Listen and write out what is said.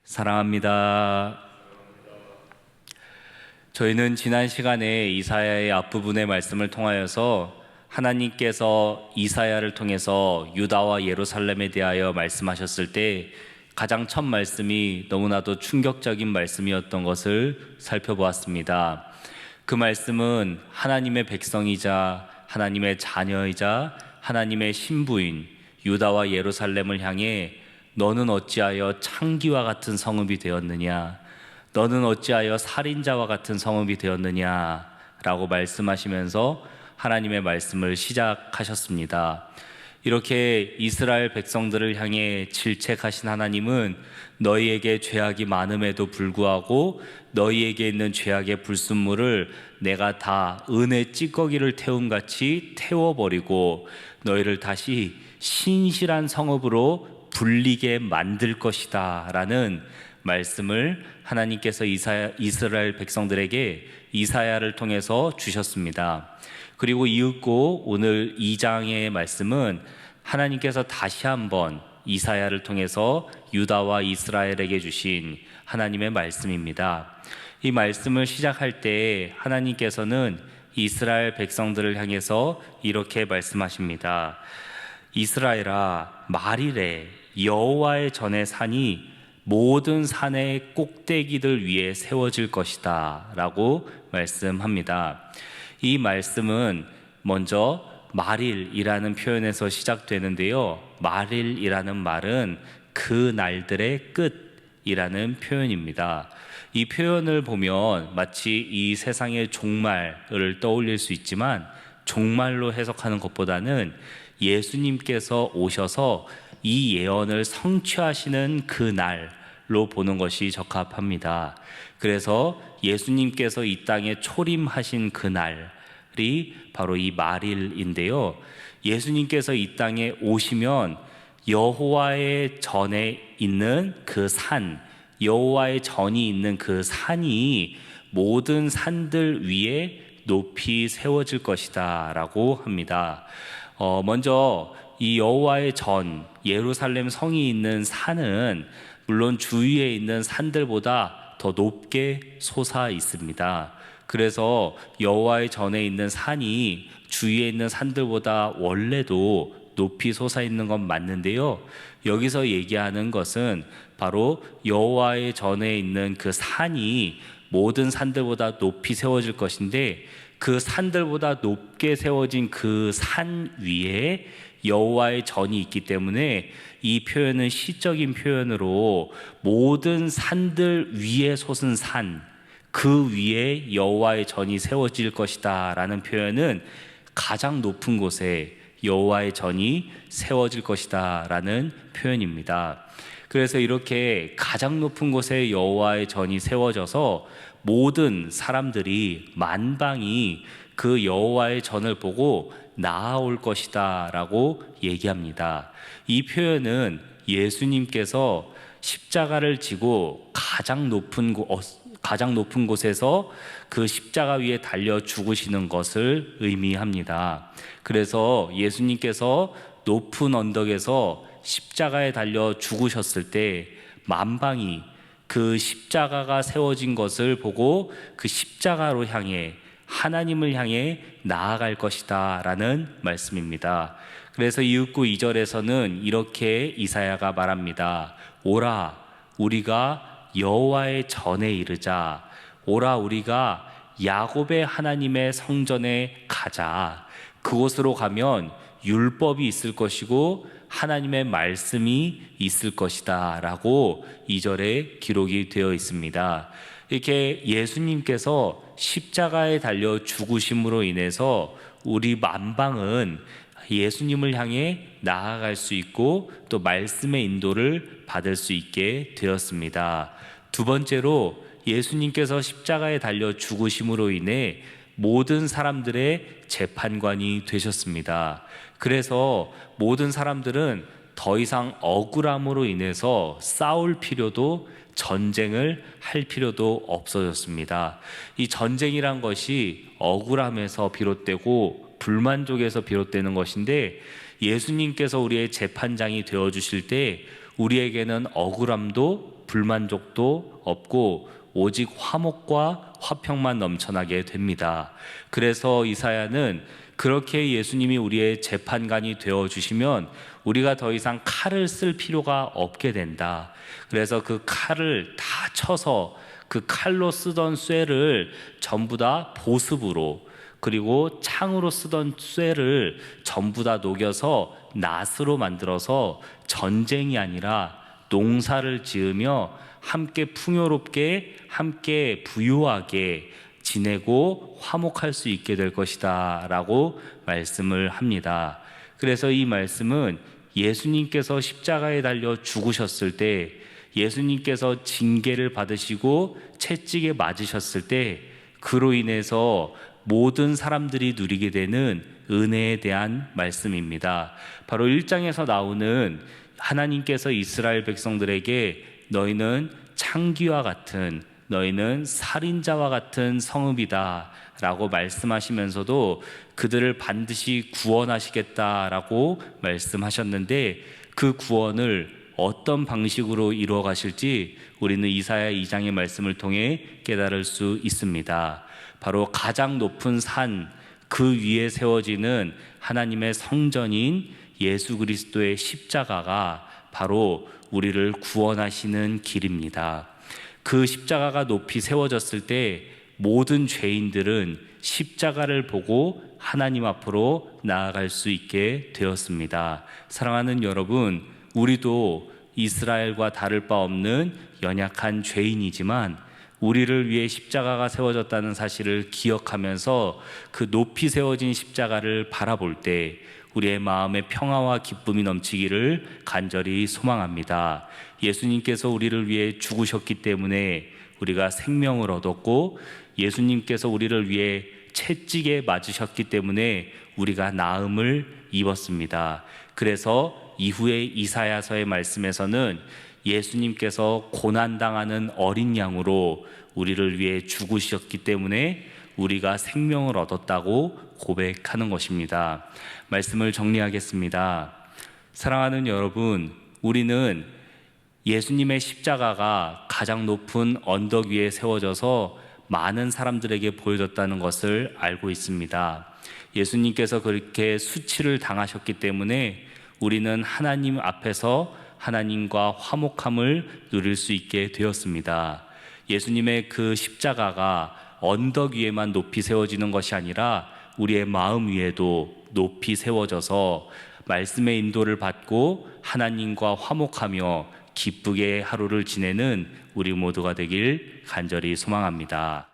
사랑합니다. 저희는 지난 시간에 이사야의 앞부분의 말씀을 통하여서 하나님께서 이사야를 통해서 유다와 예루살렘에 대하여 말씀하셨을 때 가장 첫 말씀이 너무나도 충격적인 말씀이었던 것을 살펴보았습니다. 그 말씀은 하나님의 백성이자 하나님의 자녀이자 하나님의 신부인 유다와 예루살렘을 향해 너는 어찌하여 창기와 같은 성읍이 되었느냐, 너는 어찌하여 살인자와 같은 성읍이 되었느냐 라고 말씀하시면서 하나님의 말씀을 시작하셨습니다. 이렇게 이스라엘 백성들을 향해 질책하신 하나님은 너희에게 죄악이 많음에도 불구하고 너희에게 있는 죄악의 불순물을 내가 다 은의 찌꺼기를 태움같이 태워버리고 너희를 다시 신실한 성읍으로 불리게 만들 것이다 라는 말씀을 하나님께서 이스라엘 백성들에게 이사야를 통해서 주셨습니다. 그리고 이윽고 오늘 2장의 말씀은 하나님께서 다시 한번 이사야를 통해서 유다와 이스라엘에게 주신 하나님의 말씀입니다. 이 말씀을 시작할 때 하나님께서는 이스라엘 백성들을 향해서 이렇게 말씀하십니다. 이스라엘아, 말이래. 여호와의 전의 산이 모든 산의 꼭대기들 위에 세워질 것이다 라고 말씀합니다. 이 말씀은 먼저 말일이라는 표현에서 시작되는데요, 말일이라는 말은 그 날들의 끝이라는 표현입니다. 이 표현을 보면 마치 이 세상의 종말을 떠올릴 수 있지만 종말로 해석하는 것보다는 예수님께서 오셔서 이 예언을 성취하시는 그 날로 보는 것이 적합합니다. 그래서 예수님께서 이 땅에 초림하신 그 날이 바로 이 말일인데요, 예수님께서 이 땅에 오시면 여호와의 전에 있는 그 산, 여호와의 전이 있는 그 산이 모든 산들 위에 높이 세워질 것이다 라고 합니다. 먼저 이 여호와의 전, 예루살렘 성이 있는 산은 물론 주위에 있는 산들보다 더 높게 솟아 있습니다. 그래서 여호와의 전에 있는 산이 주위에 있는 산들보다 원래도 높이 솟아 있는 건 맞는데요, 여기서 얘기하는 것은 바로 여호와의 전에 있는 그 산이 모든 산들보다 높이 세워질 것인데, 그 산들보다 높게 세워진 그 산 위에 여호와의 전이 있기 때문에 이 표현은 시적인 표현으로 모든 산들 위에 솟은 산, 그 위에 여호와의 전이 세워질 것이다 라는 표현은 가장 높은 곳에 여호와의 전이 세워질 것이다 라는 표현입니다. 그래서 이렇게 가장 높은 곳에 여호와의 전이 세워져서 모든 사람들이, 만방이 그 여호와의 전을 보고 나아올 것이다 라고 얘기합니다. 이 표현은 예수님께서 십자가를 지고 가장 높은 곳에서 그 십자가 위에 달려 죽으시는 것을 의미합니다. 그래서 예수님께서 높은 언덕에서 십자가에 달려 죽으셨을 때 만방이 그 십자가가 세워진 것을 보고 그 십자가로 향해, 하나님을 향해 나아갈 것이다 라는 말씀입니다. 그래서 이윽고 2절에서는 이렇게 이사야가 말합니다. 오라, 우리가 여호와의 전에 이르자. 오라, 우리가 야곱의 하나님의 성전에 가자. 그곳으로 가면 율법이 있을 것이고 하나님의 말씀이 있을 것이다 라고 2절에 기록이 되어 있습니다. 이렇게 예수님께서 십자가에 달려 죽으심으로 인해서 우리 만방은 예수님을 향해 나아갈 수 있고 또 말씀의 인도를 받을 수 있게 되었습니다. 두 번째로, 예수님께서 십자가에 달려 죽으심으로 인해 모든 사람들의 재판관이 되셨습니다. 그래서 모든 사람들은 더 이상 억울함으로 인해서 싸울 필요도, 전쟁을 할 필요도 없어졌습니다. 이 전쟁이란 것이 억울함에서 비롯되고 불만족에서 비롯되는 것인데, 예수님께서 우리의 재판장이 되어주실 때 우리에게는 억울함도 불만족도 없고 오직 화목과 화평만 넘쳐나게 됩니다. 그래서 이사야는 그렇게 예수님이 우리의 재판관이 되어주시면 우리가 더 이상 칼을 쓸 필요가 없게 된다. 그래서 그 칼을 다 쳐서 그 칼로 쓰던 쇠를 전부 다 보습으로, 그리고 창으로 쓰던 쇠를 전부 다 녹여서 낫으로 만들어서 전쟁이 아니라 농사를 지으며 함께 풍요롭게, 함께 부유하게 지내고 화목할 수 있게 될 것이다 라고 말씀을 합니다. 그래서 이 말씀은 예수님께서 십자가에 달려 죽으셨을 때, 예수님께서 징계를 받으시고 채찍에 맞으셨을 때 그로 인해서 모든 사람들이 누리게 되는 은혜에 대한 말씀입니다. 바로 1장에서 나오는 하나님께서 이스라엘 백성들에게 너희는 창기와 같은, 너희는 살인자와 같은 성읍이다 라고 말씀하시면서도 그들을 반드시 구원하시겠다라고 말씀하셨는데, 그 구원을 어떤 방식으로 이루어 가실지 우리는 이사야 2장의 말씀을 통해 깨달을 수 있습니다. 바로 가장 높은 산 그 위에 세워지는 하나님의 성전인 예수 그리스도의 십자가가 바로 우리를 구원하시는 길입니다. 그 십자가가 높이 세워졌을 때 모든 죄인들은 십자가를 보고 하나님 앞으로 나아갈 수 있게 되었습니다. 사랑하는 여러분, 우리도 이스라엘과 다를 바 없는 연약한 죄인이지만 우리를 위해 십자가가 세워졌다는 사실을 기억하면서 그 높이 세워진 십자가를 바라볼 때 우리의 마음에 평화와 기쁨이 넘치기를 간절히 소망합니다. 예수님께서 우리를 위해 죽으셨기 때문에 우리가 생명을 얻었고, 예수님께서 우리를 위해 채찍에 맞으셨기 때문에 우리가 나음을 입었습니다. 그래서 이후에 이사야서의 말씀에서는 예수님께서 고난당하는 어린 양으로 우리를 위해 죽으셨기 때문에 우리가 생명을 얻었다고 고백하는 것입니다. 말씀을 정리하겠습니다. 사랑하는 여러분, 우리는 예수님의 십자가가 가장 높은 언덕 위에 세워져서 많은 사람들에게 보여졌다는 것을 알고 있습니다. 예수님께서 그렇게 수치를 당하셨기 때문에 우리는 하나님 앞에서 하나님과 화목함을 누릴 수 있게 되었습니다. 예수님의 그 십자가가 언덕 위에만 높이 세워지는 것이 아니라 우리의 마음 위에도 높이 세워져서 말씀의 인도를 받고 하나님과 화목하며 기쁘게 하루를 지내는 우리 모두가 되길 간절히 소망합니다.